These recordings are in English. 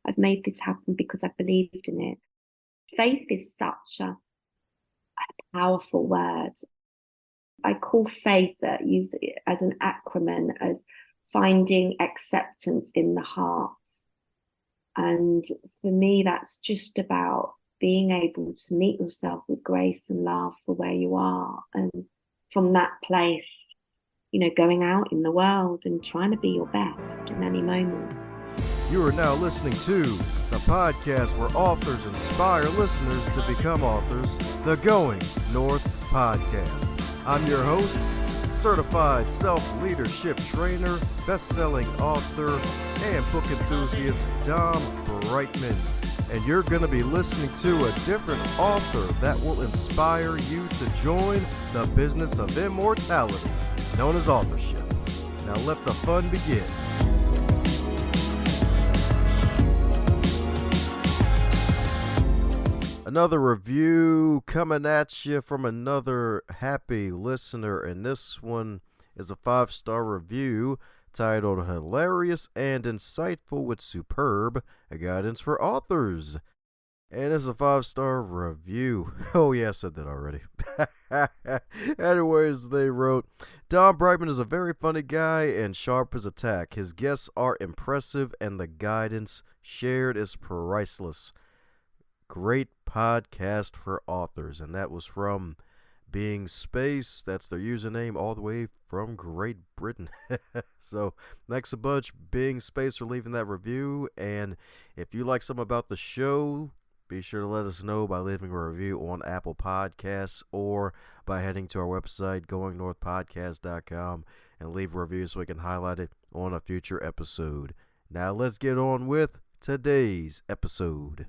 I've made this happen because I believed in it. Faith is such a powerful word. I call faith, that use it as an acronym, as finding acceptance in the heart. And for me, that's just about being able to meet yourself with grace and love for where you are. And from that place, going out in the world and trying to be your best in any moment. You are now listening to the podcast where authors inspire listeners to become authors, the Going North Podcast. I'm your host, certified self-leadership trainer, best-selling author, and book enthusiast, DomBrightmon. And you're going to be listening to a different author that will inspire you to join the business of immortality, known as authorship. Now let the fun begin. Another review coming at you from another happy listener, and this one is a 5-star review titled Hilarious and Insightful with Superb Guidance for Authors. And it's a 5-star review. Oh yeah, I said that already. Anyways, they wrote, DomBrightmon is a very funny guy and sharp as a tack. His guests are impressive and the guidance shared is priceless. Great podcast for authors. And that was from Being Space. That's their username, all the way from Great Britain. So thanks a bunch, Being Space, for leaving that review. And if you like something about the show, be sure to let us know by leaving a review on Apple Podcasts or by heading to our website, goingnorthpodcast.com, and leave a review so we can highlight it on a future episode. Now let's get on with today's episode.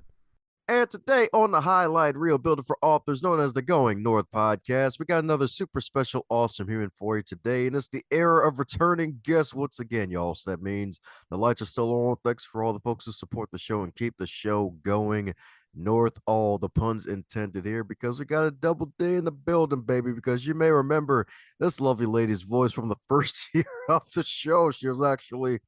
And today on the Highlight Reel Builder for Authors, known as the Going North Podcast, we got another super special, awesome human for you today. And it's the era of returning guests once again, y'all. So that means the lights are still on. Thanks for all the folks who support the show and keep the show going north. All the puns intended here, because we got a double D in the building, baby. Because you may remember this lovely lady's voice from the first year of the show. She was actually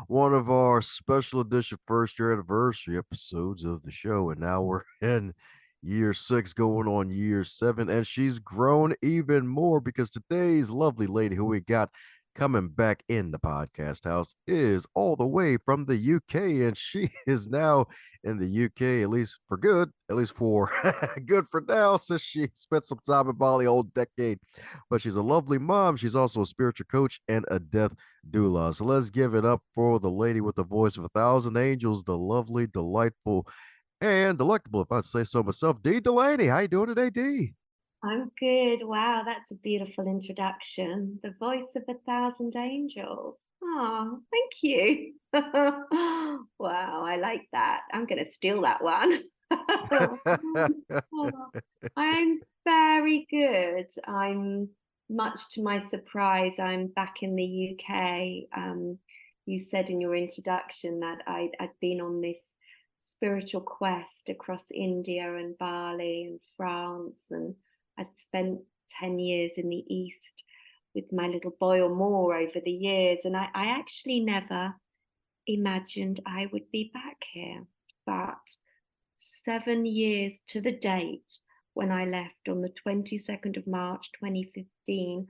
one of our special edition first year anniversary episodes of the show, and now we're in year 6 going on year 7, and she's grown even more, because today's lovely lady who we got coming back in the podcast house is all the way from the UK, and she is now in the UK, at least for good, at least for good for now, since she spent some time in Bali, old decade. But she's a lovely mom. She's also a spiritual coach and a death doula. So let's give it up for the lady with the voice of 1,000 angels, the lovely, delightful, and delectable, if I say so myself, Dee Delaney. How you doing today, Dee? I'm good. Wow, that's a beautiful introduction. The voice of 1,000 angels. Oh, thank you. Wow, I like that. I'm going to steal that one. Oh, I'm very good. I'm, much to my surprise, I'm back in the UK. You said in your introduction that I'd been on this spiritual quest across India and Bali and France, and I'd spent 10 years in the East with my little boy or more over the years. And I actually never imagined I would be back here. But 7 years to the date, when I left on the 22nd of March, 2015,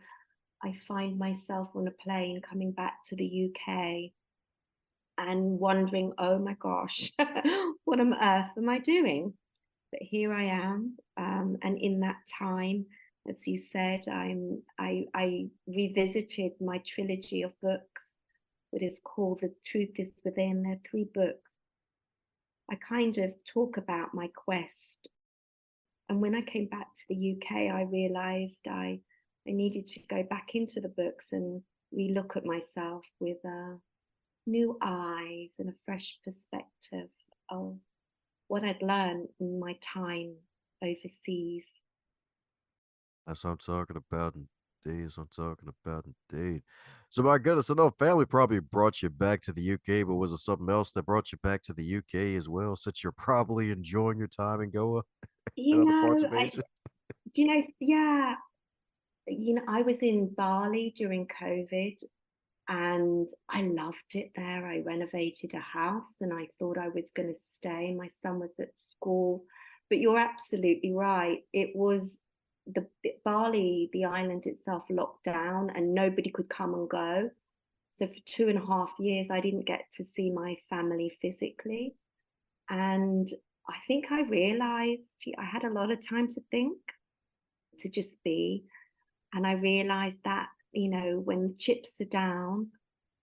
I find myself on a plane coming back to the UK and wondering, oh my gosh, what on earth am I doing? But here I am, and in that time, as you said, I revisited my trilogy of books, what is called The Truth is Within. There are 3 books. I kind of talk about my quest, and when I came back to the UK, I realised I needed to go back into the books and relook at myself with new eyes and a fresh perspective of what I'd learned in my time overseas. That's what I'm talking about, indeed. That's what I'm talking about, indeed. So, my goodness, I know family probably brought you back to the UK, but was it something else that brought you back to the UK as well, since you're probably enjoying your time in Goa and other parts of Asia? Yeah, I was in Bali during COVID, and I loved it there. I renovated a house and I thought I was going to stay. My son was at school. But you're absolutely right. It was the Bali, the island itself, locked down and nobody could come and go. So for 2.5 years, I didn't get to see my family physically. And I think I realized I had a lot of time to think, to just be. And I realized that, when the chips are down,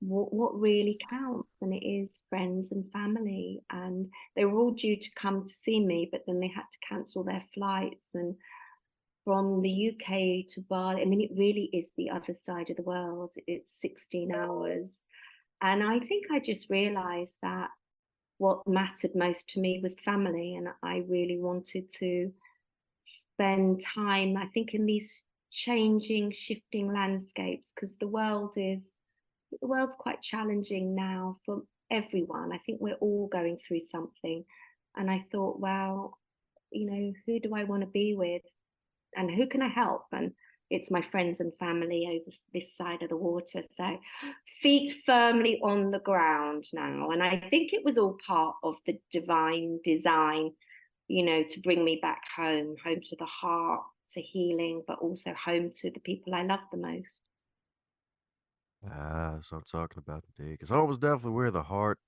what really counts, and it is friends and family. And they were all due to come to see me, but then they had to cancel their flights. And from the UK to Bali, I mean, it really is the other side of the world. It's 16 hours. And I think I just realized that what mattered most to me was family. And I really wanted to spend time, I think, in these changing, shifting landscapes, because the world's quite challenging now for everyone. I think we're all going through something. And I thought, well, who do I want to be with and who can I help? And it's my friends and family over this side of the water. So feet firmly on the ground now. And I think it was all part of the divine design, to bring me back home to the heart, to healing, but also home to the people I love the most. So I'm talking about indeed, because home is definitely where the heart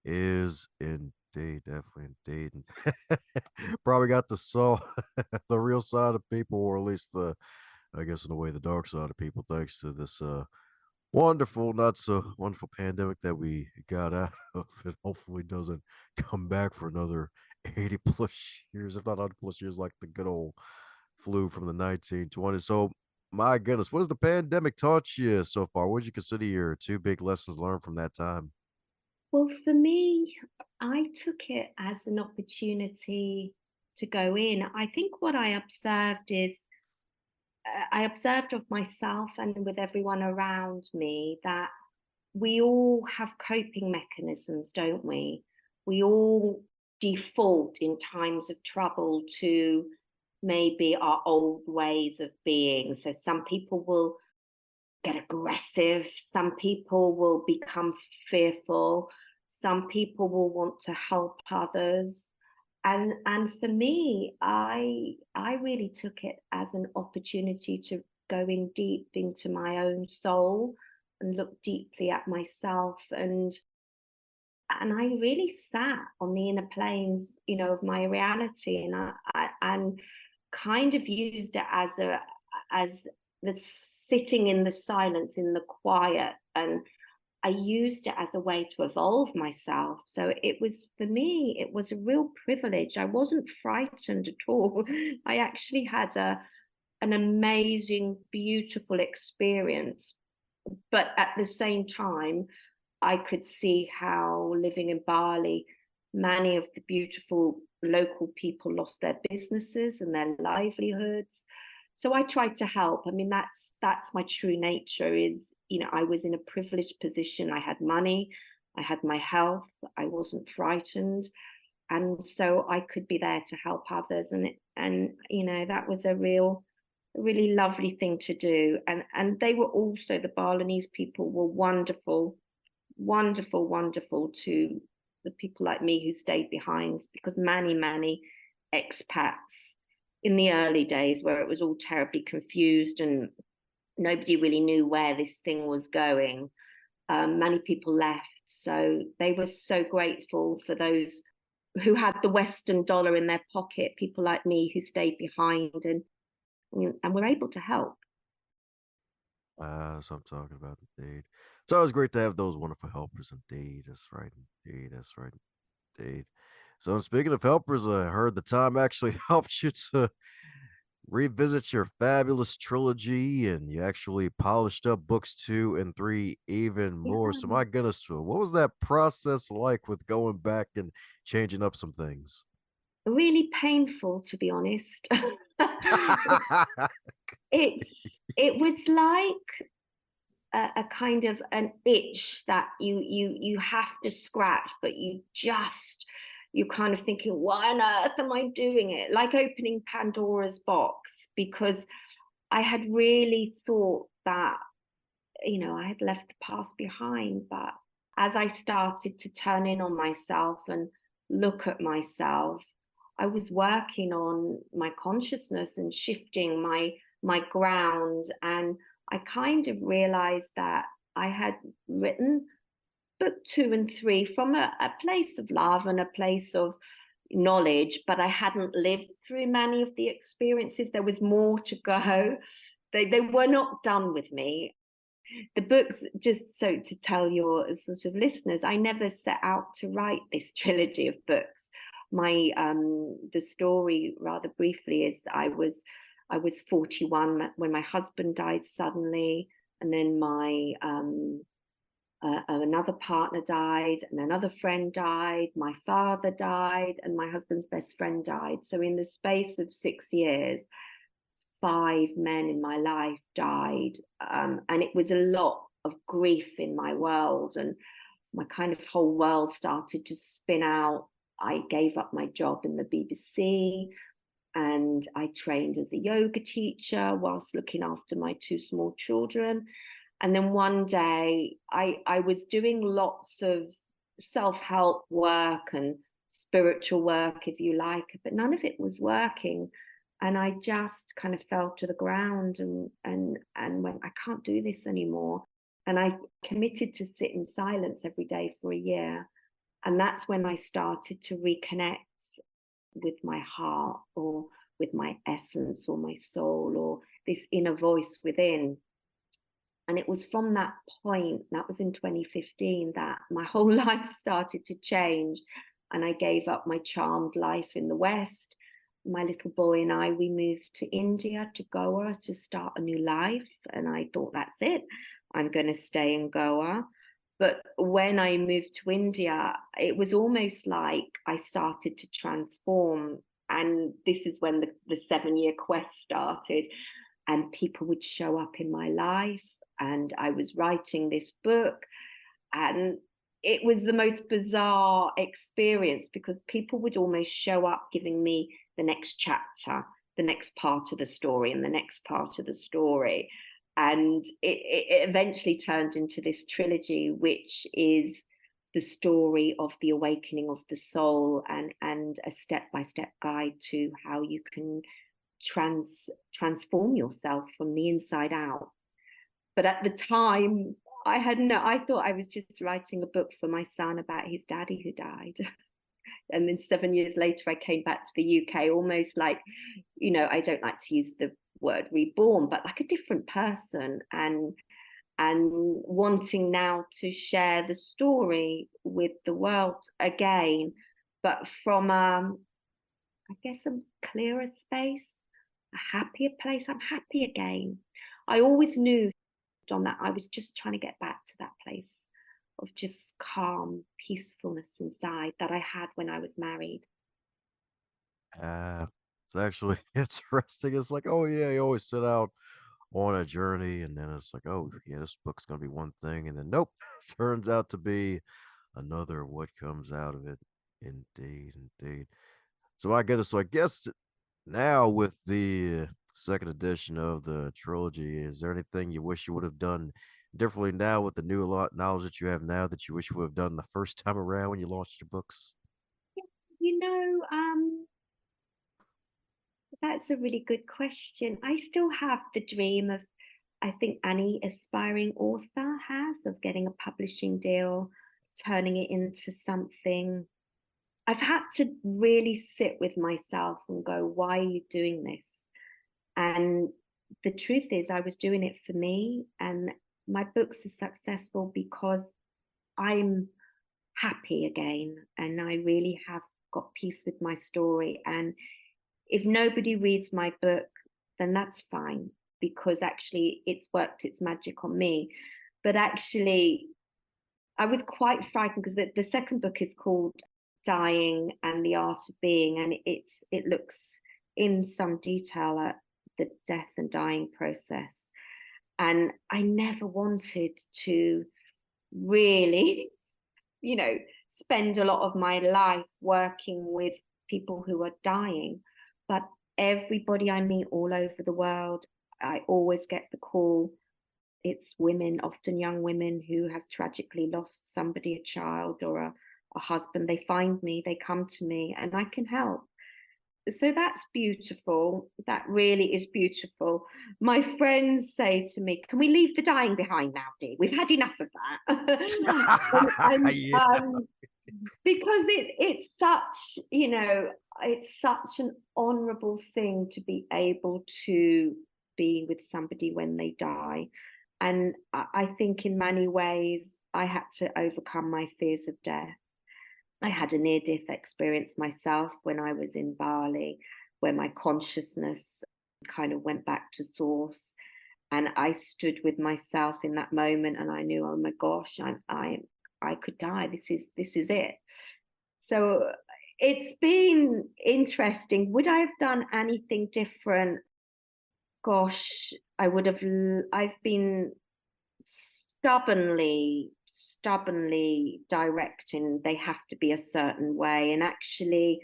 is indeed, definitely indeed. And probably got the soul, the real side of people, or at least I guess in a way, the dark side of people, thanks to this wonderful, not so wonderful pandemic that we got out of. It hopefully doesn't come back for another 80 plus years, if not 100 plus years, like the good old flu from the 1920s. So, my goodness, what has the pandemic taught you so far? What would you consider your two big lessons learned from that time? Well, for me, I took it as an opportunity to go in. I think what I observed is, I observed of myself and with everyone around me that we all have coping mechanisms, don't we? We all default in times of trouble to maybe our old ways of being. So some people will get aggressive, some people will become fearful, some people will want to help others. And for me, I really took it as an opportunity to go in deep into my own soul and look deeply at myself, and I really sat on the inner planes, of my reality, and and kind of used it as the sitting in the silence, in the quiet, and I used it as a way to evolve myself. So it was, for me, it was a real privilege. I wasn't frightened at all. I actually had an amazing, beautiful experience. But at the same time, I could see how living in Bali, many of the beautiful local people lost their businesses and their livelihoods. So I tried to help. I mean, that's my true nature. Is, I was in a privileged position. I had money, I had my health, I wasn't frightened, and so I could be there to help others. And that was a really lovely thing to do. And they were also, the Balinese people were wonderful, wonderful, wonderful to the people like me who stayed behind, because many expats in the early days, where it was all terribly confused and nobody really knew where this thing was going, many people left. So they were so grateful for those who had the Western dollar in their pocket, people like me who stayed behind and were able to help. That's what I'm talking about indeed. It's always great to have those wonderful helpers indeed. That's right, indeed. That's right, indeed. So speaking of helpers, I heard the time actually helped you to revisit your fabulous trilogy, and you actually polished up books 2 and 3 even more. So Yeah, my goodness, what was that process like with going back and changing up some things? really painful, to be honest. It was like a kind of an itch that you have to scratch, but you kind of thinking, why on earth am I doing it? Like opening Pandora's box, because I had really thought that I had left the past behind. But as I started to turn in on myself and look at myself, I was working on my consciousness and shifting my ground. And I kind of realized that I had written book 2 and 3 from a place of love and a place of knowledge, but I hadn't lived through many of the experiences. There was more to go. They were not done with me. The books, just so to tell your sort of listeners, I never set out to write this trilogy of books. The story, rather briefly, is I was 41 when my husband died suddenly, and then my another partner died, and another friend died, my father died, and my husband's best friend died. So in the space of 6 years, 5 men in my life died, and it was a lot of grief in my world, and my kind of whole world started to spin out. I gave up my job in the BBC, and I trained as a yoga teacher whilst looking after my 2 small children. And then one day I was doing lots of self-help work and spiritual work, if you like, but none of it was working. And I just kind of fell to the ground and went, I can't do this anymore. And I committed to sit in silence every day for a year. And that's when I started to reconnect with my heart, or with my essence, or my soul, or this inner voice within. And it was from that point, that was in 2015, that my whole life started to change. And I gave up my charmed life in the West. My little boy and I, we moved to India, to Goa, to start a new life. And I thought, that's it, I'm going to stay in Goa. But when I moved to India, it was almost like I started to transform. And this is when the 7-year quest started, and people would show up in my life. And I was writing this book, and it was the most bizarre experience, because people would almost show up giving me the next chapter, the next part of the story, and the next part of the story. And it eventually turned into this trilogy, which is the story of the awakening of the soul, and a step-by-step guide to how you can transform yourself from the inside out. But at the time, I thought I was just writing a book for my son about his daddy who died. And then 7 years later, I came back to the UK, almost like, I don't like to use the word reborn, but like a different person, and wanting now to share the story with the world again, but from I guess a clearer space, a happier place. I'm happy again. I always knew on that I was just trying to get back to that place of just calm peacefulness inside that I had when I was married. It's actually interesting. It's like, oh yeah, you always set out on a journey, and then it's like, oh yeah, this book's gonna be one thing, and then nope, turns out to be another. What comes out of it? Indeed, indeed. So I guess now with the second edition of the trilogy, is there anything you wish you would have done differently now with the new knowledge that you have now that you wish you would have done the first time around when you launched your books? You know, that's a really good question. I still have the dream of, I think any aspiring author has, of getting a publishing deal, turning it into something. I've had to really sit with myself and go, why are you doing this? And the truth is, I was doing it for me, and my books are successful because I'm happy again, and I really have got peace with my story. And if nobody reads my book, then that's fine, because actually it's worked its magic on me. But actually, I was quite frightened, because the second book is called Dying and the Art of Being, and it looks in some detail at the death and dying process. And I never wanted to really, spend a lot of my life working with people who are dying. But everybody I meet all over the world, I always get the call, it's women, often young women, who have tragically lost somebody, a child or a husband. They find me, they come to me, and I can help. So that's beautiful. That really is beautiful. My friends say to me, "Can we leave the dying behind now, Dee? We've had enough of that." and Yeah. because it's such, it's such an honorable thing to be able to be with somebody when they die. And I think in many ways I had to overcome my fears of death. I had a near-death experience myself when I was in Bali, where my consciousness kind of went back to source, and I stood with myself in that moment, and I knew, oh my gosh, I could die. This is it. So it's been interesting. Would I have done anything different? Gosh, I would have. I've been stubbornly directing, they have to be a certain way. And actually,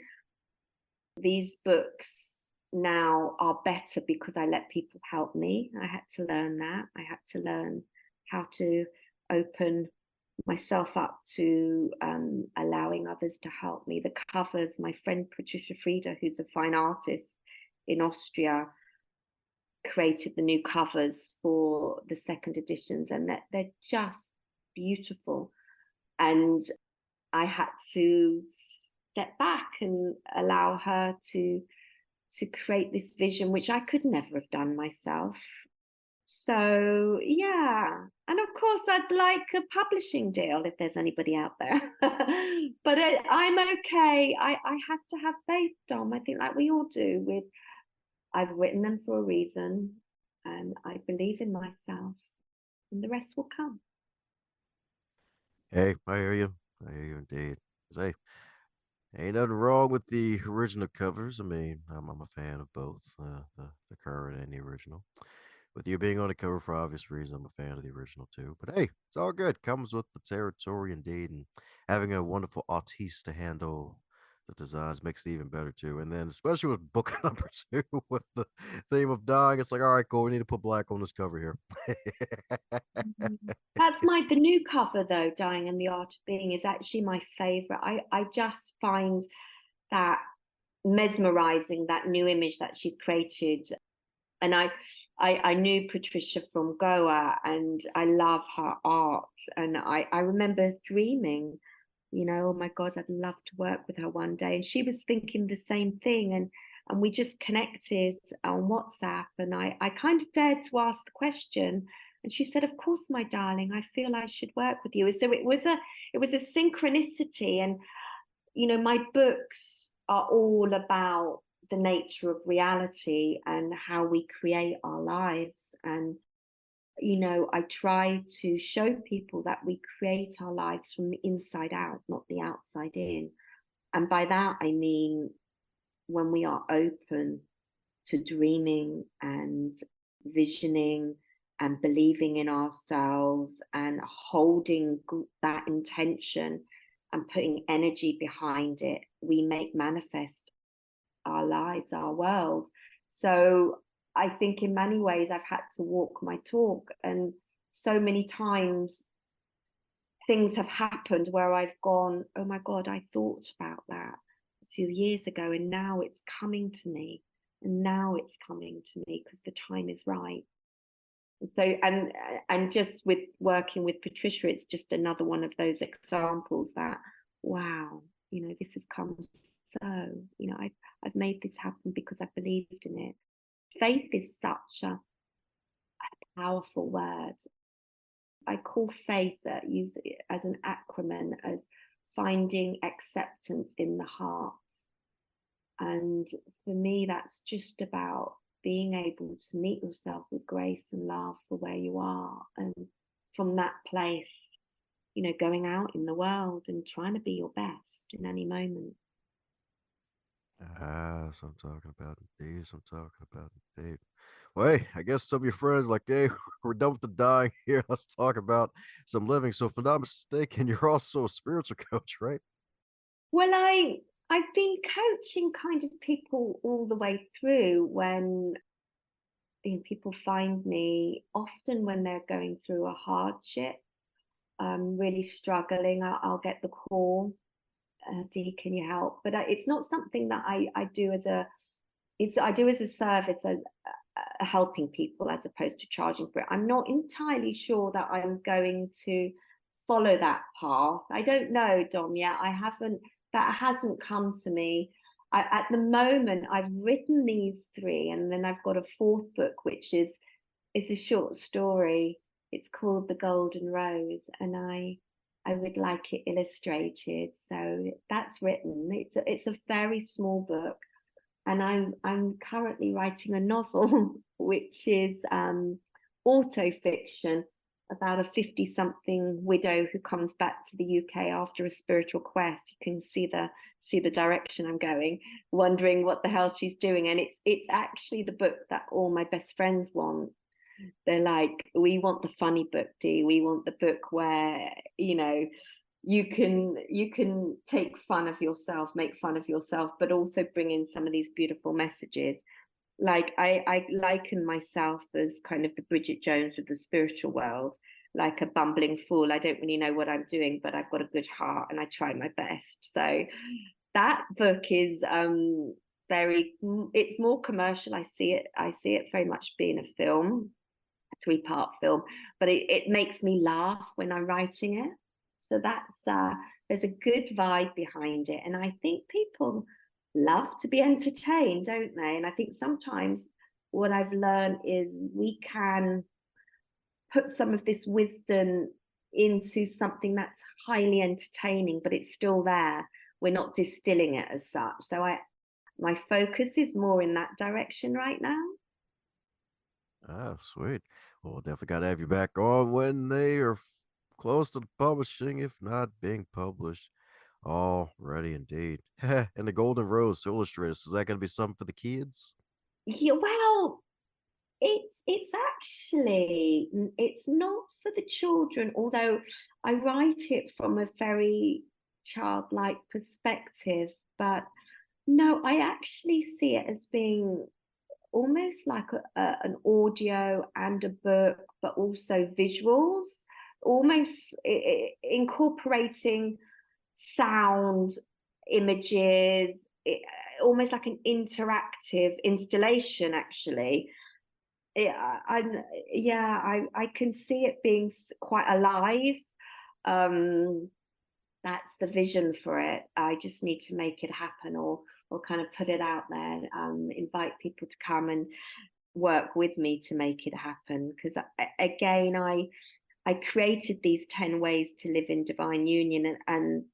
these books now are better because I let people help me. I had to learn that. I had to learn how to open myself up to allowing others to help me. The covers, my friend Patricia Frieda, who's a fine artist in Austria, created the new covers for the second editions, and they're just beautiful. And I had to step back and allow her to create this vision, which I could never have done myself. So yeah, and of course I'd like a publishing deal if there's anybody out there. But I'm okay. I have to have faith, Dom. I think, like we all do. I've written them for a reason, and I believe in myself, and the rest will come. Hey, I hear you. I hear you indeed. 'Cause, hey, ain't nothing wrong with the original covers. I mean, I'm a fan of both the current and the original. With you being on the cover for obvious reasons, I'm a fan of the original too. But hey, it's all good. Comes with the territory indeed, and having a wonderful artiste to handle the designs makes it even better too. And then especially with book number two with the theme of dying, it's like, all right, cool, we need to put black on this cover here. That's the new cover though, Dying and the Art of Being, is actually my favorite. I just find that mesmerizing, that new image that she's created. And I knew Patricia from Goa, and I love her art. And I remember dreaming, oh my God, I'd love to work with her one day. And she was thinking the same thing. And we just connected on WhatsApp. And I kind of dared to ask the question. And she said, "Of course, my darling, I feel I should work with you." So it was a synchronicity. And, my books are all about the nature of reality and how we create our lives. And, I try to show people that we create our lives from the inside out, not the outside in. And by that, I mean, when we are open to dreaming and visioning and believing in ourselves and holding that intention and putting energy behind it, we make manifest our lives, our world. So I think in many ways I've had to walk my talk, and so many times things have happened where I've gone, oh my God, I thought about that a few years ago, and now it's coming to me, and now it's coming to me because the time is right. And so, and just with working with Patricia, it's just another one of those examples that, wow, this has come so, I've made this happen because I believed in it. Faith is such a powerful word. I call faith, that use it as an acronym, as finding acceptance in the heart. And for me, that's just about being able to meet yourself with grace and love for where you are. And from that place, going out in the world and trying to be your best in any moment. Ah, so I'm talking about indeed. So I'm talking about indeed. Well, hey, I guess some of your friends like, hey, we're done with the dying here. Let's talk about some living. So, if I'm not mistaken, you're also a spiritual coach, right? Well, I've been coaching kind of people all the way through when, people find me often when they're going through a hardship, really struggling. I'll get the call, Dee, can you help? But it's not something that I do as a service, helping people as opposed to charging for it. I'm not entirely sure that I'm going to follow that path. I don't know, Dom, yet. That hasn't come to me. At the moment, I've written these 3, and then I've got a 4th book, which is a short story. It's called The Golden Rose, and I would like it illustrated. So that's written. It's a very small book, and I'm currently writing a novel, which is autofiction, about a 50-something widow who comes back to the UK after a spiritual quest. You can see the direction I'm going, wondering what the hell she's doing. And it's actually the book that all my best friends want. They're like, we want the funny book, Dee. We want the book where, you can take fun of yourself, make fun of yourself, but also bring in some of these beautiful messages. Like I liken myself as kind of the Bridget Jones of the spiritual world, like a bumbling fool. I don't really know what I'm doing, but I've got a good heart and I try my best. So that book is it's more commercial. I see it very much being a film, a 3-part film, but it makes me laugh when I'm writing it. So that's there's a good vibe behind it, and I think people love to be entertained, don't they? And I think sometimes what I've learned is we can put some of this wisdom into something that's highly entertaining, but it's still there. We're not distilling it as such. So my focus is more in that direction right now. Ah, sweet. Well, definitely got to have you back on when they are close to publishing, if not being published. Already indeed. And the Golden Rose Illustrators, is that going to be something for the kids? Yeah, well, it's actually, it's not for the children, although I write it from a very childlike perspective. But no, I actually see it as being almost like an audio and a book, but also visuals, almost incorporating sound, images, almost like an interactive installation, actually. I can see it being quite alive. That's the vision for it. I just need to make it happen, or kind of put it out there, invite people to come and work with me to make it happen. Because again, I created these 10 ways to live in divine union, and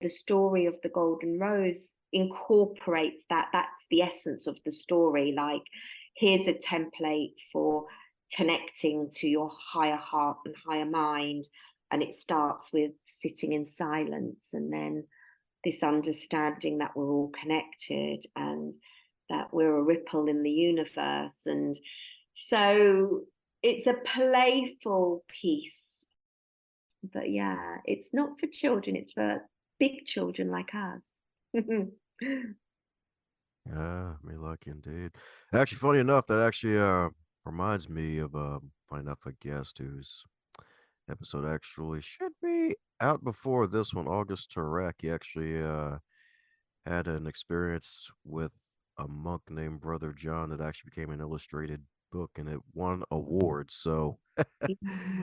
the story of the Golden Rose incorporates that. That's the essence of the story. Like, here's a template for connecting to your higher heart and higher mind. And it starts with sitting in silence, and then this understanding that we're all connected and that we're a ripple in the universe. And so it's a playful piece. But yeah, it's not for children, it's for big children like us. Yeah, me lucky indeed. Actually, funny enough, that actually reminds me of funny enough, a guest whose episode actually should be out before this one, August Turek. He actually had an experience with a monk named Brother John that actually became an illustrated book and it won awards. So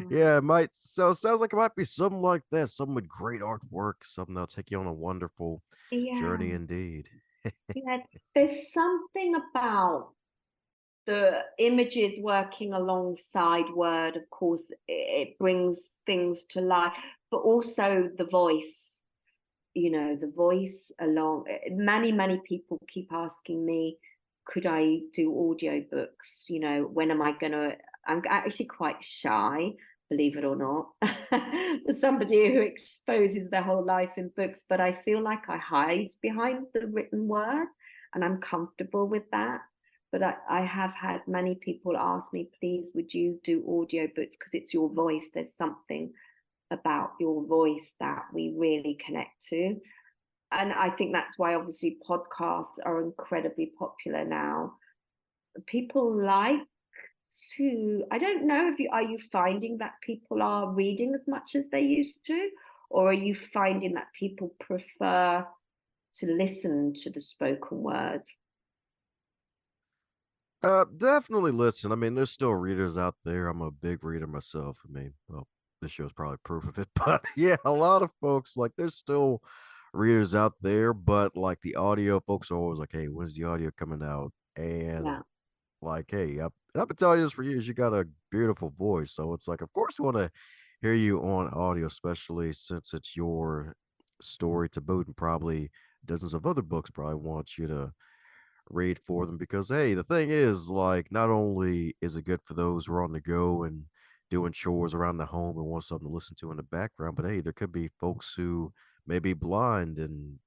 yeah, it might sounds like it might be something like that, something with great artwork, something that'll take you on a wonderful Yeah, journey indeed. yeah. There's something about the images working alongside word. Of course, it brings things to life, but also the voice. The voice along. Many people keep asking me, could I do audio books? When am I gonna? I'm actually quite shy, believe it or not, for somebody who exposes their whole life in books. But I feel like I hide behind the written word, and I'm comfortable with that. But I have had many people ask me, please, would you do audio books? Because it's your voice. There's something about your voice that we really connect to. And I think that's why obviously podcasts are incredibly popular now. People like I don't know if are you finding that people are reading as much as they used to, or are you finding that people prefer to listen to the spoken word? Definitely listen. I mean, there's still readers out there. I'm a big reader myself. I mean, well, this show's probably proof of it, but yeah, a lot of folks like there's still readers out there, but like the audio folks are always like, "Hey, when's the audio coming out?" And Yeah, like, "Hey, I've been telling you this for years. You got a beautiful voice, so it's like, of course, we want to hear you on audio, especially since it's your story to boot, and probably dozens of other books probably want you to." Read for them because hey, the thing is, like, not only is it good for those who are on the go and doing chores around the home and want something to listen to in the background, but hey, there could be folks who may be blind and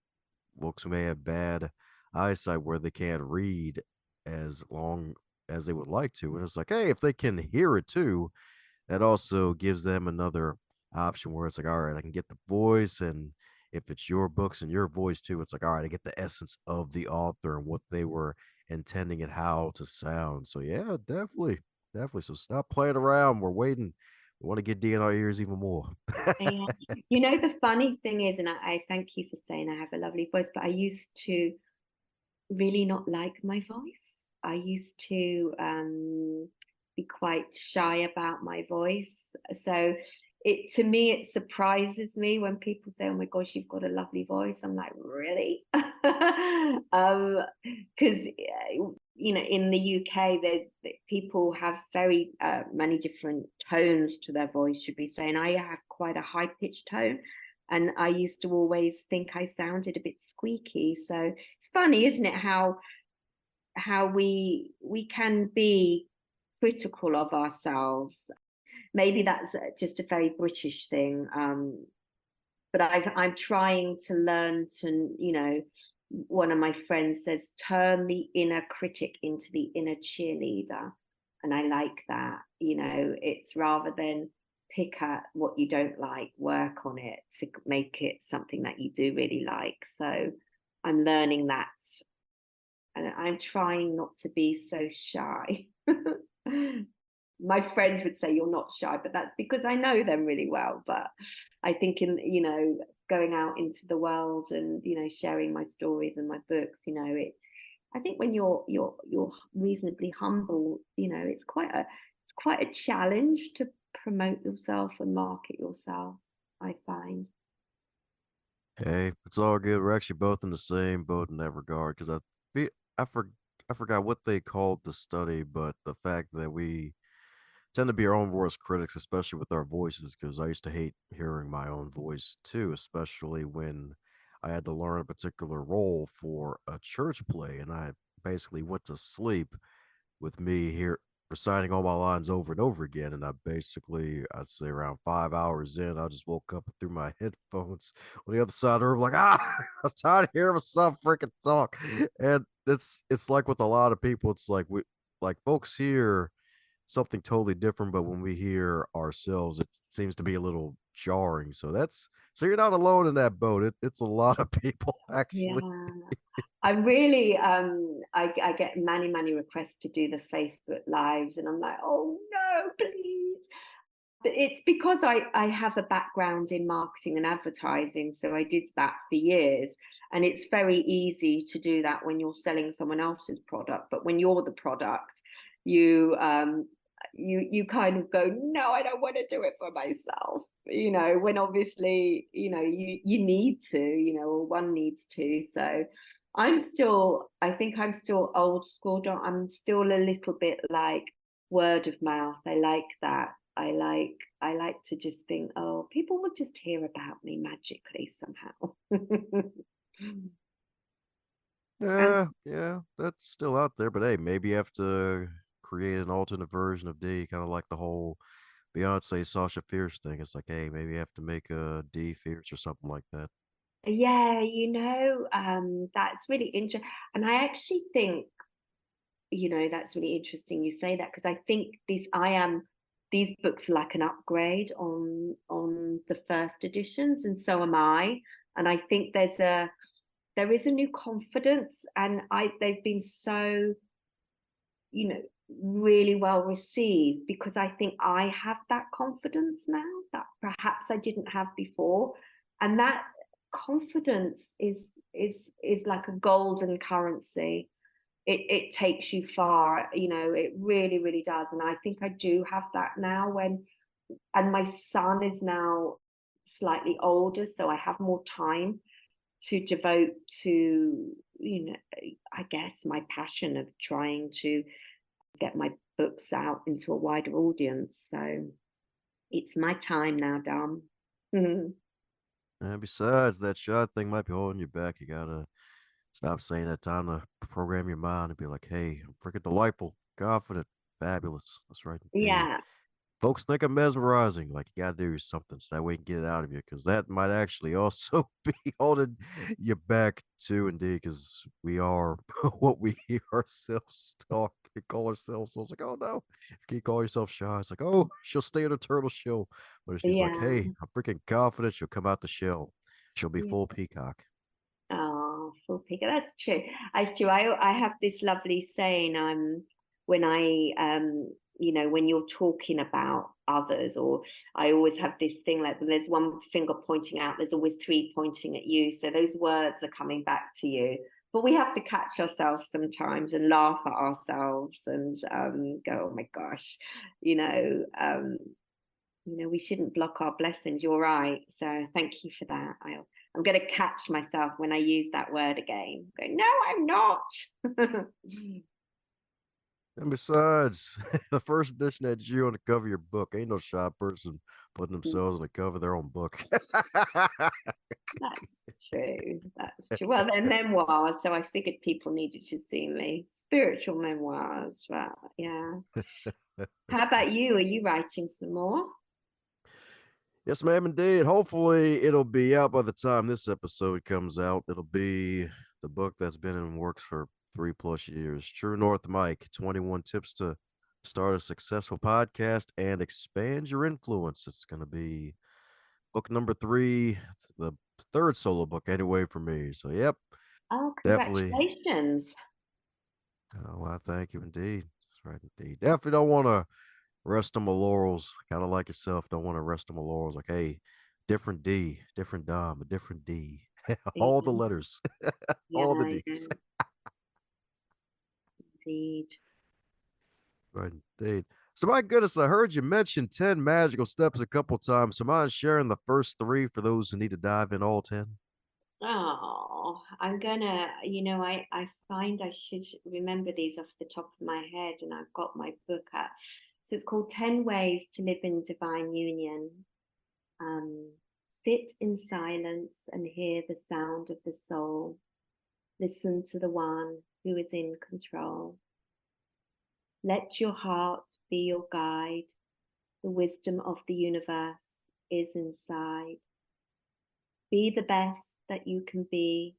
folks who may have bad eyesight where they can't read as long as they would like to. And it's like, hey, if they can hear it too, that also gives them another option where it's like, all right, I can get the voice. And if it's your books and your voice too, it's like, all right, I get the essence of the author and what they were intending and how to sound. So yeah, definitely. Definitely. So stop playing around. We're waiting. We want to get D in our ears even more. yeah. You know, the funny thing is, and I thank you for saying I have a lovely voice, but I used to really not like my voice. I used to be quite shy about my voice. So it to me it surprises me when people say, "Oh my gosh, you've got a lovely voice." I'm like, "Really?" Because you know, in the UK, there's people have very many different tones to their voice, should we say, and I have quite a high pitched tone. And I used to always think I sounded a bit squeaky. So it's funny, isn't it, how we can be critical of ourselves. Maybe that's just a very British thing. But I'm trying to learn to, you know, one of my friends says, turn the inner critic into the inner cheerleader. And I like that, you know, it's rather than pick at what you don't like, work on it to make it something that you do really like. So I'm learning that. And I'm trying not to be so shy. My friends would say you're not shy, but that's because I know them really well. But I think in, you know, going out into the world and, you know, sharing my stories and my books, you know, it I think when you're reasonably humble, you know, it's quite a challenge to promote yourself and market yourself, I find. Hey, it's all good. We're actually both in the same boat in that regard because fe- I for, I forgot what they called the study, but the fact that we tend to be our own worst critics, especially with our voices, because I used to hate hearing my own voice too, especially when I had to learn a particular role for a church play, and I basically went to sleep with me here reciting all my lines over and over again. And I'd say around 5 hours in, I just woke up through my headphones on the other side of the room, like, I'm tired of hearing myself freaking talk. And it's like with a lot of people, it's like like folks hear something totally different, but when we hear ourselves, it seems to be a little jarring. So you're not alone in that boat. It's a lot of people actually. Yeah. I'm really I get many requests to do the Facebook lives and I'm like, oh no, please. But it's because I have a background in marketing and advertising, so I did that for years. And it's very easy to do that when you're selling someone else's product. But when you're the product, you you kind of go, no, I don't want to do it for myself. You know, when obviously, you know, you need to, you know, or one needs to. So I think I'm still old school. I'm still a little bit like word of mouth. I like that. I like to just think, oh, people will just hear about me magically somehow. And Yeah, yeah, that's still out there, but hey, maybe you have to create an alternate version of D, kind of like the whole Beyonce Sasha Fierce thing. It's like, hey, maybe you have to make a D Fierce or something like that. yeah, you know, that's really interesting. And I actually think, you know, that's really interesting you say that because I think these books are like an upgrade on the first editions, and so am I. And I think there is a new confidence, and I they've been so, you know, really well received, because I think I have that confidence now that perhaps I didn't have before. And that confidence is like a golden currency. It takes you far, you know, it really, really does. And I think I do have that now, and my son is now slightly older, so I have more time to devote to, you know, I guess my passion of trying to get my books out into a wider audience. So it's my time now, Dom. Mhm. And besides, that shot thing might be holding you back. You gotta stop saying that. Time to program your mind and be like, hey, I'm freaking delightful, confident, fabulous. That's right, indeed. Yeah, Folks think I'm mesmerizing. Like, you gotta do something so that way you can get it out of you, because that might actually also be holding you back too, indeed, because we are what we hear ourselves talk and call ourselves. So it's like, oh no, if you call yourself shy, it's like, oh, she'll stay in her turtle shell. But if she's like, yeah, hey, I'm freaking confident, she'll come out the shell. She'll be yeah. full peacock. Oh, full figure. That's true. That's true. I have this lovely saying. When I you know, when you're talking about others, or I always have this thing like, when there's one finger pointing out, there's always three pointing at you. So those words are coming back to you. But we have to catch ourselves sometimes and laugh at ourselves and go, oh my gosh, you know, um, we shouldn't block our blessings. You're right. So thank you for that. I'm going to catch myself when I use that word again. Go, no, I'm not. And besides, the first edition had you on the cover of your book. Ain't no shy person putting themselves on the cover of their own book. That's true. That's true. Well, they're memoirs, so I figured people needed to see me. Spiritual memoirs, but yeah. How about you? Are you writing some more? Yes, ma'am, indeed. Hopefully, it'll be out by the time this episode comes out. It'll be the book that's been in works for 3+ years. True North Mike, 21 Tips to Start a Successful Podcast and Expand Your Influence. It's going to be book number 3, the third solo book, anyway, for me. So, yep, Oh, definitely. congratulations. Oh, well, thank you, indeed. That's right, indeed. Definitely don't want to rest on my laurels, kind of like yourself. Don't want to rest on my laurels. Like, hey, different D, different Dom, a different D. All the Yeah, letters, yeah, all the yeah, D's. indeed. Right, indeed. So, my goodness, I heard you mention 10 magical steps a couple times. So, mind sharing the first 3 for those who need to dive in all 10? Oh, I'm gonna, I find I should remember these off the top of my head, and I've got my book up. So it's called 10 Ways to Live in Divine Union. Um, Sit in silence and hear the sound of the soul. Listen to the one who is in control. Let your heart be your guide. The wisdom of the universe is inside. Be the best that you can be,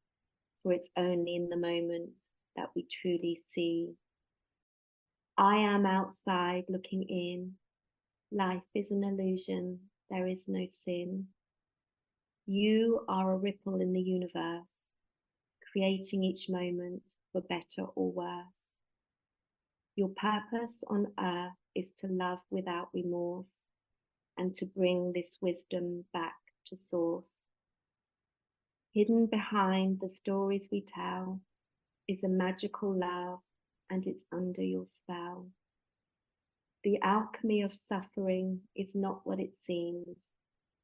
for it's only in the moment that we truly see. I am outside looking in. Life is an illusion. There is no sin. You are a ripple in the universe, creating each moment for better or worse. Your purpose on earth is to love without remorse and to bring this wisdom back to source. Hidden behind the stories we tell is a magical love, and it's under your spell. The alchemy of suffering is not what it seems.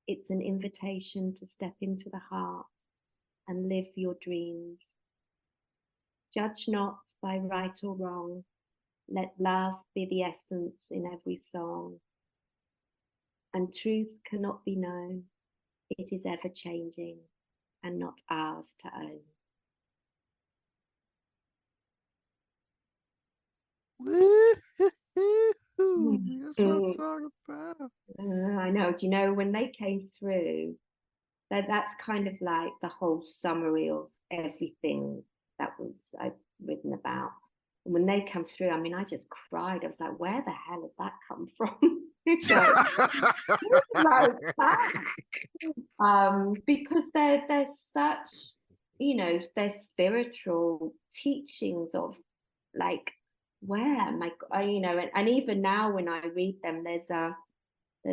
It's an invitation to step into the heart and live your dreams. Judge not by right or wrong. Let love be the essence in every song. And truth cannot be known. It is ever changing and not ours to own. Woo-hoo-hoo. That's what I'm Mm. talking about. I know. Do you know when they came through, that's kind of like the whole summary of everything that was I've written about. And when they come through, I mean, I just cried. I was like, where the hell has that come from? Who wrote that? Because they're such, they're spiritual teachings of like where my, you know, and even now when I read them, there's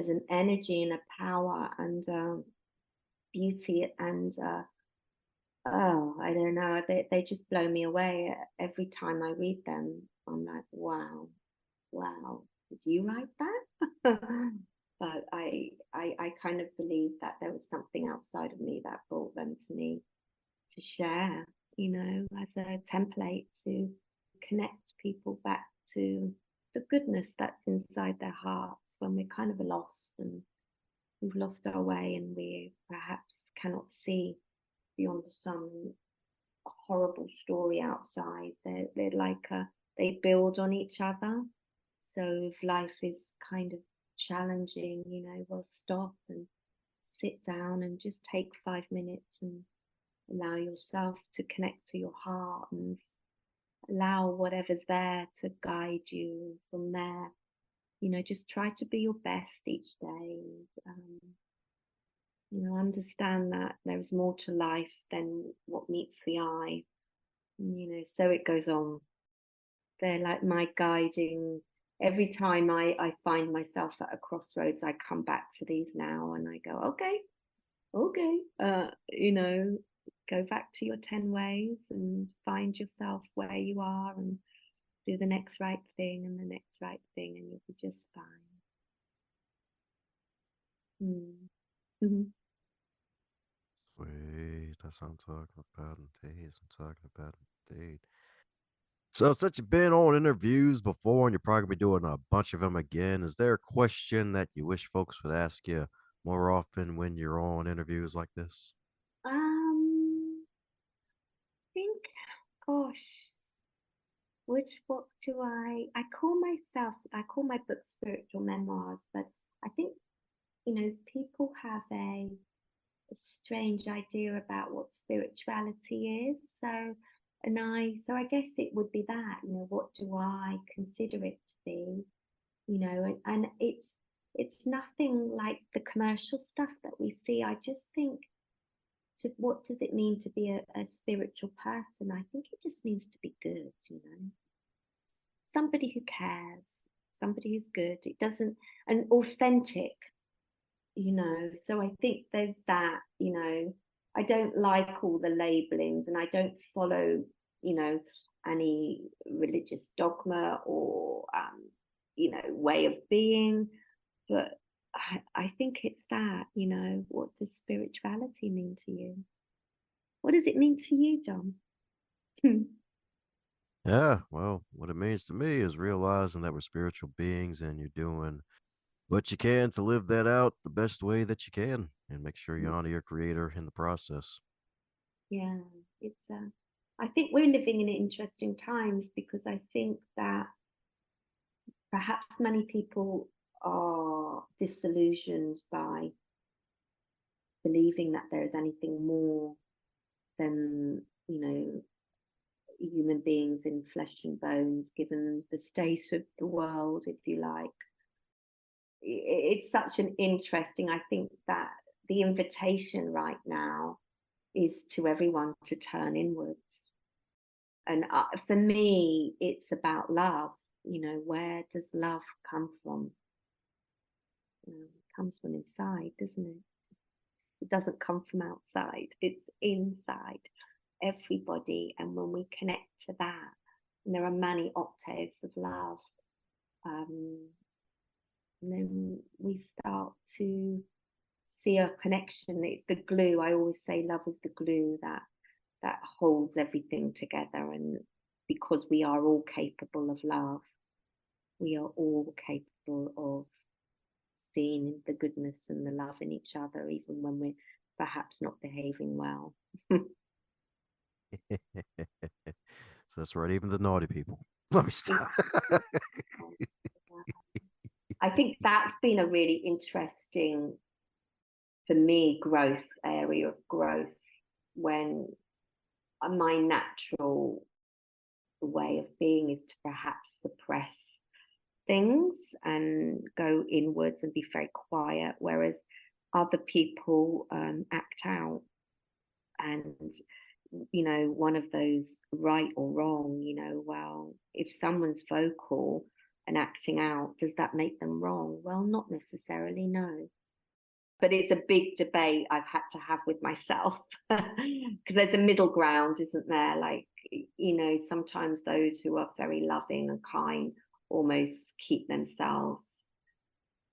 an energy and a power and beauty and oh, I don't know, they just blow me away every time I read them. I'm like, wow, wow, did you write that? But I kind of believe that there was something outside of me that brought them to me to share, you know, as a template to connect people back to the goodness that's inside their hearts when we're kind of lost and we've lost our way and we perhaps cannot see beyond some horrible story outside. They're like they build on each other. So if life is kind of challenging, you know, well, stop and sit down and just take 5 minutes and allow yourself to connect to your heart and allow whatever's there to guide you from there. You know, just try to be your best each day. You know, understand that there's more to life than what meets the eye. And, you know, so it goes on. They're like my guiding. Every time I find myself at a crossroads, I come back to these now and I go, okay, you know, go back to your 10 ways and find yourself where you are and do the next right thing and the next right thing and you'll be just fine. Mm-hmm. Sweet. That's what I'm talking about indeed. That's what I'm talking about indeed. So, since you've been on interviews before and you're probably gonna be doing a bunch of them again, is there a question that you wish folks would ask you more often when you're on interviews like this? Think, gosh, what do I call myself, I call my book spiritual memoirs, but I think, you know, people have a strange idea about what spirituality is. So I guess it would be that, you know, what do I consider it to be? You know, and it's nothing like the commercial stuff that we see. I just think, so what does it mean to be a spiritual person? I think it just means to be good, you know, somebody who cares, somebody who's good. It doesn't, and authentic, you know. So I think there's that, you know, I don't like all the labelings and I don't follow, you know, any religious dogma or, you know, way of being. But I think it's that, you know, what does spirituality mean to you? What does it mean to you, John? Yeah, well, what it means to me is realizing that we're spiritual beings and you're doing what you can to live that out the best way that you can and make sure you honor your creator in the process. Yeah, it's I think we're living in interesting times because I think that perhaps many people are disillusioned by believing that there is anything more than, you know, human beings in flesh and bones, given the state of the world, if you like. It's such an interesting, I think that the invitation right now is to everyone to turn inwards. And for me, it's about love. You know, where does love come from? It comes from inside, doesn't it? It doesn't come from outside, it's inside everybody. And when we connect to that, and there are many octaves of love, and then we start to see a connection. It's the glue. I always say love is the glue that holds everything together. And because we are all capable of love, we are all capable of seeing the goodness and the love in each other, even when we're perhaps not behaving well. So that's right, even the naughty people. Let me stop. I think that's been a really interesting, for me, growth area of growth, when my natural way of being is to perhaps suppress things and go inwards and be very quiet, whereas other people act out. And one of those right or wrong, well, if someone's vocal and acting out, does that make them wrong? Well, not necessarily, no. But it's a big debate I've had to have with myself because there's a middle ground, isn't there? Like, sometimes those who are very loving and kind almost keep themselves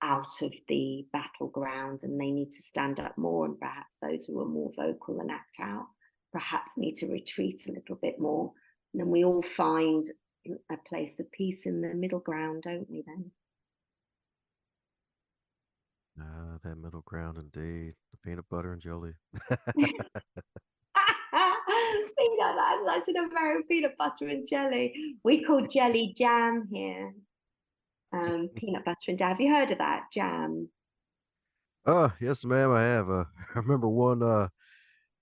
out of the battleground, and they need to stand up more, and perhaps those who are more vocal and act out perhaps need to retreat a little bit more. And then we all find a place of peace in the middle ground, don't we then? That middle ground indeed. The peanut butter and jelly. That's such an American peanut butter and jelly. We call jelly jam here. Peanut butter and jam. Have you heard of that? Jam. Yes, ma'am, I have. I remember one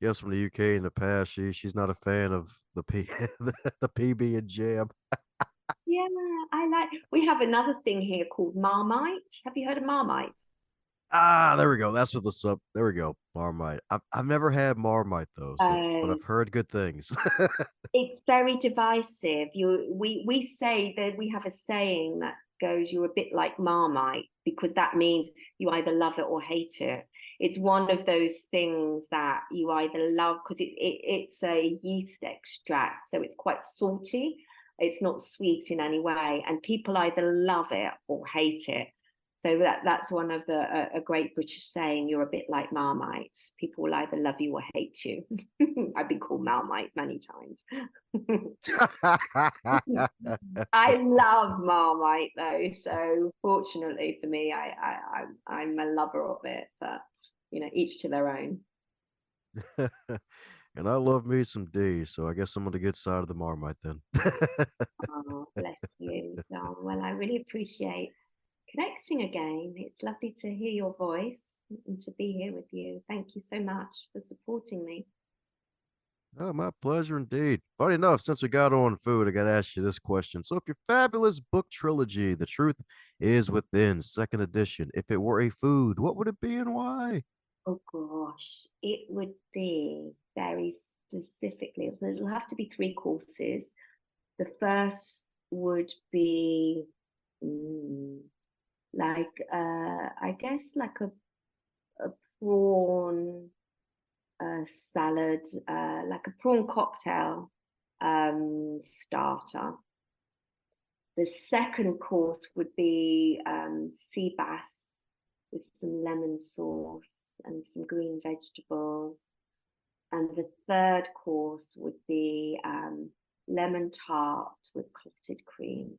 yes from the UK in the past. She's not a fan of the the PB and jam. Yeah, we have another thing here called Marmite. Have you heard of Marmite? There we go. That's what the sub. There we go. Marmite. I've never had Marmite though, but Oh, I've heard good things. it's very divisive. We say that we have a saying that goes, "You're a bit like Marmite," because that means you either love it or hate it. It's one of those things that you either love because it's a yeast extract, so it's quite salty. It's not sweet in any way, and people either love it or hate it. So that's one of a great British saying, "You're a bit like Marmite." People will either love you or hate you. I've been called Marmite many times. I love Marmite though, so fortunately for me, I'm a lover of it. But each to their own. And I love me some D, so I guess I'm on the good side of the Marmite then. Oh, bless you, John. Well, I really appreciate connecting again. It's lovely to hear your voice and to be here with you. Thank you so much for supporting me. Oh, my pleasure indeed. Funny enough, since we got on food, I got to ask you this question. So, if your fabulous book trilogy, The Truth is Within, second edition, if it were a food, what would it be and why? Oh gosh, it would be very specifically, so it'll have to be 3 courses. The first would be I guess like a prawn salad, like a prawn cocktail starter. The second course would be sea bass with some lemon sauce and some green vegetables. And the third course would be lemon tart with clotted cream.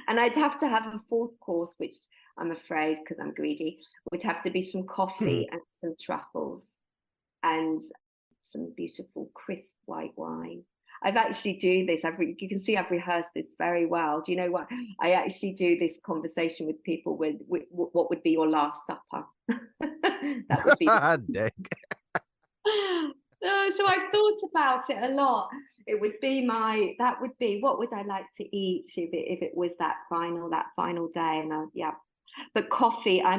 And I'd have to have a fourth course, which I'm afraid, because I'm greedy, would have to be some coffee and some truffles and some beautiful crisp white wine. I've actually do this. You can see I've rehearsed this very well. Do you know what? I actually do this conversation with people with what would be your last supper? That would be. Dang. So I've thought about it a lot. It would be what would I like to eat if it was that final day? And yeah, but coffee, I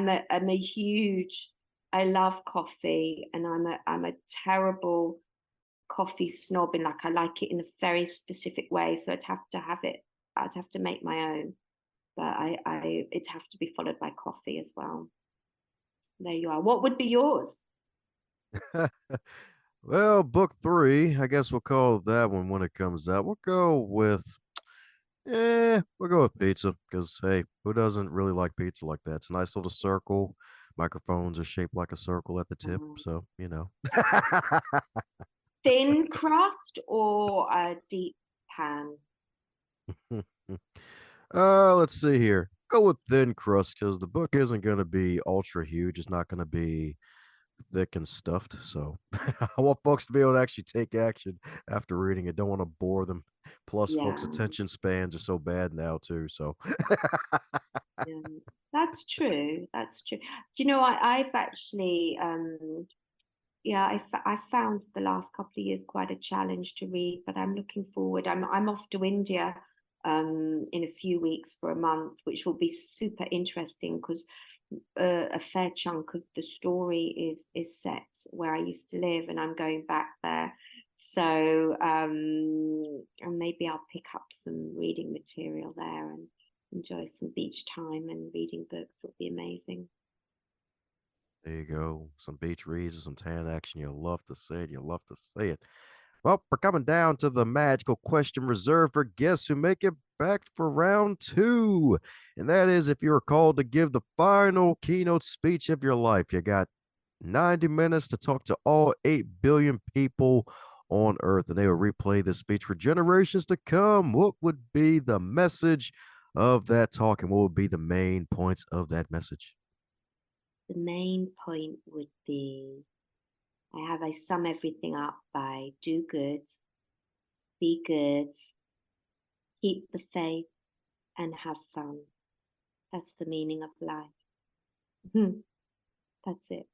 love coffee, and I'm a terrible coffee snob, and like I like it in a very specific way. So I'd have to make my own, but it'd have to be followed by coffee as well. There you are. What would be yours? Well, book three, I guess we'll call that one when it comes out. We'll go with pizza because hey, who doesn't really like pizza like that? It's a nice little circle. Microphones are shaped like a circle at the tip, so you know. Thin crust or a deep pan? Let's see here. Go with thin crust because the book isn't going to be ultra huge. It's not going to be thick and stuffed. So I want folks to be able to actually take action after reading it. Don't want to bore them. Plus, Yeah, folks' attention spans are so bad now too. So yeah. That's true. That's true. Do you know, I've actually, yeah, I found the last couple of years quite a challenge to read, but I'm looking forward. I'm off to India in a few weeks for a month, which will be super interesting because a fair chunk of the story is set where I used to live, and I'm going back there. So and maybe I'll pick up some reading material there and enjoy some beach time, and reading books will be amazing. There you go. Some beach reads and some tan action. You'll love to see it. You'll love to see it. Well, we're coming down to the magical question reserved for guests who make it back for round two. And that is, if you're called to give the final keynote speech of your life, you got 90 minutes to talk to all 8 billion people on earth, and they will replay this speech for generations to come. What would be the message of that talk, and what would be the main points of that message? The main point would be, I sum everything up by do good, be good, keep the faith, and have fun. That's the meaning of life. That's it.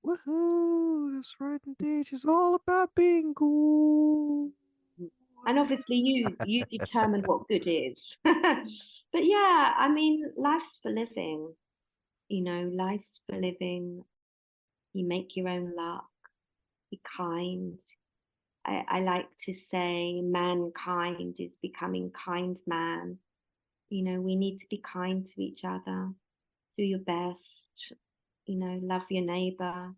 Woohoo! That's right, indeed. She's all about being cool. And obviously you determine what good is. But yeah, I mean, life's for living. Life's for living. You make your own luck. Be kind. I like to say mankind is becoming kind man. We need to be kind to each other. Do your best. Love your neighbor.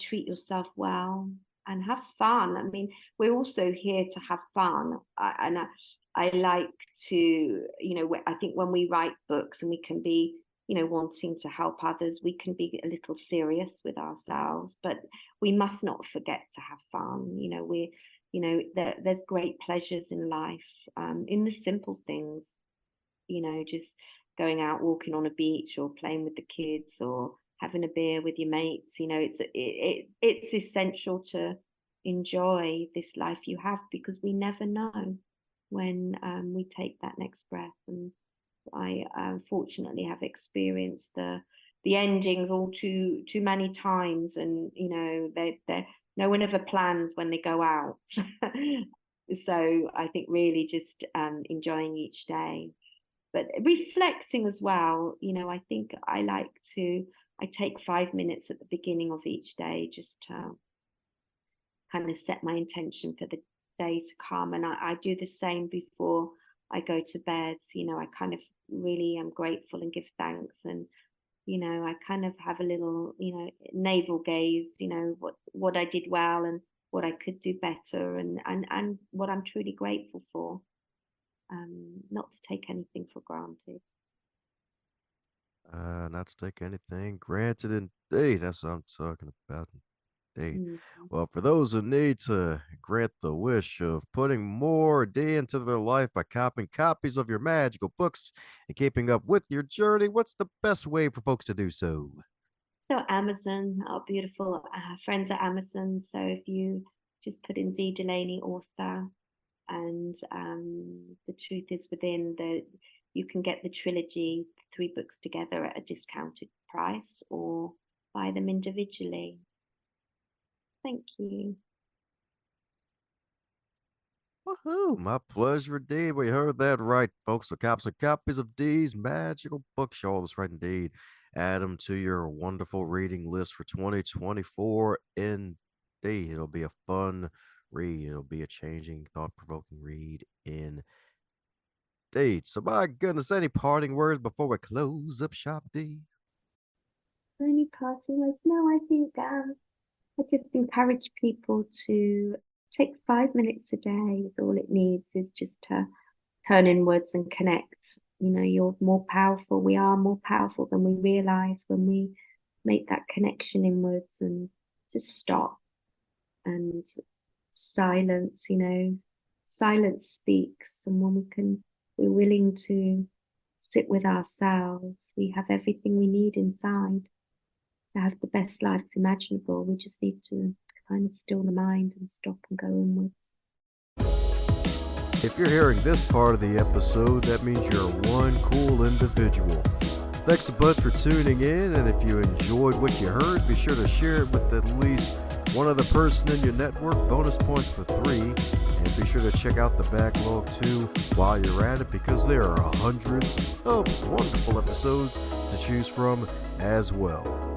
Treat yourself well and have fun. I mean, we're also here to have fun. I like to, I think when we write books and we can be, wanting to help others, we can be a little serious with ourselves, but we must not forget to have fun. There's great pleasures in life, in the simple things, just going out walking on a beach or playing with the kids or having a beer with your mates. It's essential to enjoy this life you have, because we never know when we take that next breath. And I unfortunately have experienced the endings all too many times, and they no one ever plans when they go out. So I think really just enjoying each day, but reflecting as well. I think I take 5 minutes at the beginning of each day just to kind of set my intention for the day to come, and I do the same before I go to bed. I kind of really am grateful and give thanks, and I kind of have a little navel gaze, what I did well and what I could do better, and what I'm truly grateful for, not to take anything for granted. Not to take anything granted, indeed. That's what I'm talking about, indeed. Well, for those who need to grant the wish of putting more Dee into their life by copying copies of your magical books and keeping up with your journey, what's the best way for folks to do so? So Amazon, our beautiful friends at Amazon. So if you just put in Dee Delaney author, and The Truth Is Within, you can get the trilogy, 3 books together at a discounted price, or buy them individually. Thank you. Woohoo! My pleasure, indeed. We heard that right, folks. So, copies of Dee's magical book show. That's right, indeed. Add them to your wonderful reading list for 2024. Indeed, it'll be a fun read. It'll be a changing, thought-provoking read. Indeed. So, my goodness, any parting words before we close up shop, Dee? Any parting words? No, I think I just encourage people to take 5 minutes a day. All it needs is just to turn inwards and connect. You're more powerful. We are more powerful than we realize when we make that connection inwards, and just stop and silence. Silence speaks, and when we're willing to sit with ourselves, we have everything we need inside to have the best lives imaginable. We just need to kind of still the mind and stop and go inwards. If you're hearing this part of the episode, that means you're one cool individual. Thanks a bunch for tuning in, and if you enjoyed what you heard, be sure to share it with at least one other person in your network, bonus points for 3. And be sure to check out the backlog too while you're at it, because there are hundreds of wonderful episodes to choose from as well.